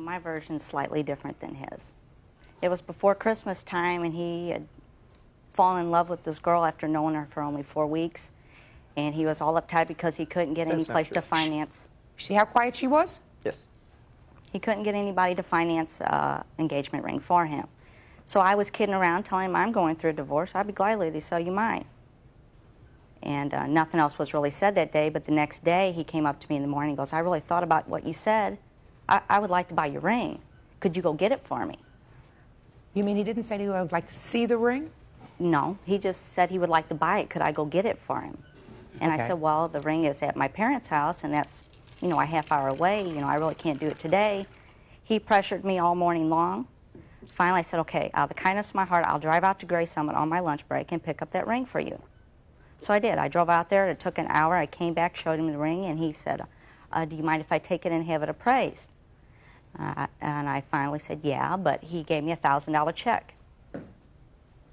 my version's slightly different than his. It was before Christmas time, and he had fallen in love with this girl after knowing her for only 4 weeks, and he was all uptight because he couldn't get any place to finance. See how quiet she was? Yes. He couldn't get anybody to finance engagement ring for him. So I was kidding around, telling him I'm going through a divorce. I'd be gladly to sell you mine. And nothing else was really said that day, but the next day he came up to me in the morning and goes, I really thought about what you said. I would like to buy your ring. Could you go get it for me? You mean he didn't say to you, I would like to see the ring? No, he just said he would like to buy it. Could I go get it for him? And Okay. I said, well, the ring is at my parents' house, and that's, you know, a half hour away. You know, I really can't do it today. He pressured me all morning long. Finally, I said, okay, out of the kindness of my heart, I'll drive out to Gray Summit on my lunch break and pick up that ring for you. So I did. I drove out there. It took an hour. I came back, showed him the ring, and he said, do you mind if I take it and have it appraised? And I finally said, yeah, but he gave me a $1,000 check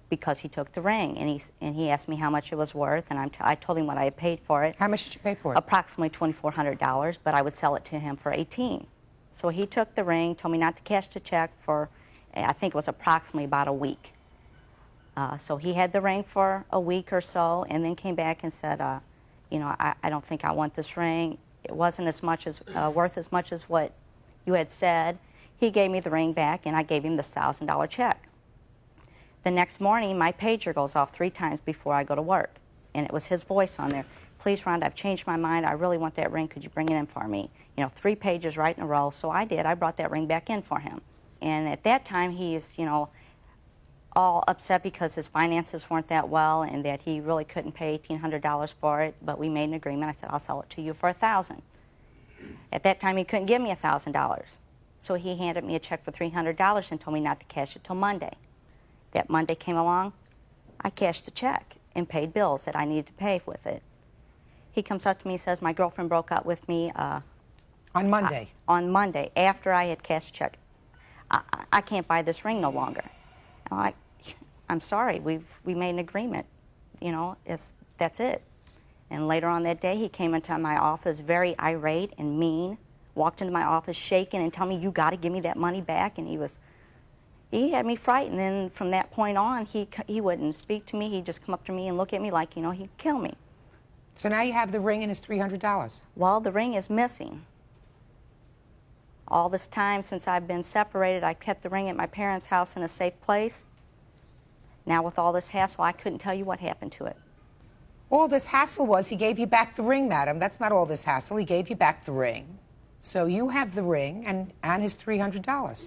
because he took the ring, and he asked me how much it was worth, and I told him what I had paid for it. How much did you pay for it? Approximately $2,400, but I would sell it to him for $18,000. So he took the ring, told me not to cash the check for, I think it was approximately about a week. So he had the ring for a week or so, and then came back and said, you know, I don't think I want this ring. It wasn't as much as worth as much as what you had said. He gave me the ring back, and I gave him this $1,000 check. The next morning, my pager goes off 3 times before I go to work, and it was his voice on there. Please, Rhonda, I've changed my mind. I really want that ring. Could you bring it in for me? You know, 3 pages right in a row. So I did. I brought that ring back in for him. And at that time, he's, you know, all upset because his finances weren't that well and that he really couldn't pay $1,800 for it. But we made an agreement. I said, I'll sell it to you for $1,000. At that time, he couldn't give me $1,000. So he handed me a check for $300 and told me not to cash it till Monday. That Monday came along, I cashed the check and paid bills that I needed to pay with it. He comes up to me and says, my girlfriend broke up with me. On Monday? On Monday, after I had cashed the check. I can't buy this ring no longer. I'm sorry, we made an agreement. You know, that's it. And later on that day, he came into my office very irate and mean, walked into my office shaking and telling me, you got to give me that money back. And he had me frightened. And from that point on, he wouldn't speak to me. He'd just come up to me and look at me like, you know, he'd kill me. So now you have the ring and it's $300. Well, the ring is missing. All this time since I've been separated, I kept the ring at my parents' house in a safe place. Now with all this hassle, I couldn't tell you what happened to it. All this hassle was he gave you back the ring, madam. That's not all this hassle. He gave you back the ring. So you have the ring and his $300.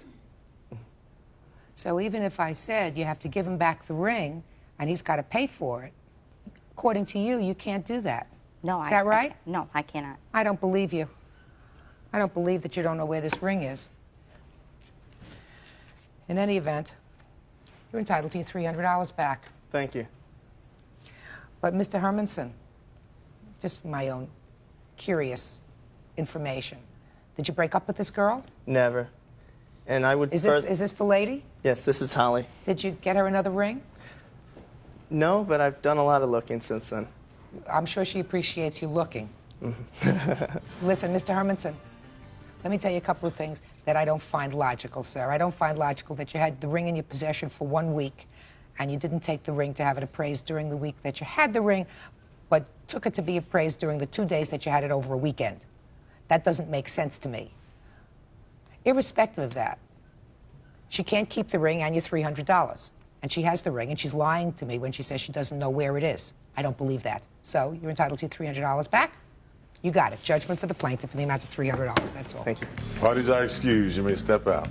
So even if I said you have to give him back the ring and he's got to pay for it, according to you, you can't do that. No, Is that right? No, I cannot. I don't believe you. I don't believe that you don't know where this ring is. In any event, you're entitled to your $300 back. Thank you. But Mr. Hermanson, just for my own curious information, did you break up with this girl? Never. And I would... Is this the lady? Yes, this is Holly. Did you get her another ring? No, but I've done a lot of looking since then. I'm sure she appreciates you looking. Listen, Mr. Hermanson, let me tell you a couple of things that I don't find logical, sir. I don't find logical that you had the ring in your possession for 1 week and you didn't take the ring to have it appraised during the week that you had the ring, but took it to be appraised during the 2 days that you had it over a weekend. That doesn't make sense to me. Irrespective of that, she can't keep the ring and your $300. And she has the ring, and she's lying to me when she says she doesn't know where it is. I don't believe that. So you're entitled to your $300 back. You got it. Judgment for the plaintiff in the amount of $300. That's all. Thank you. Parties are excused. You may step out.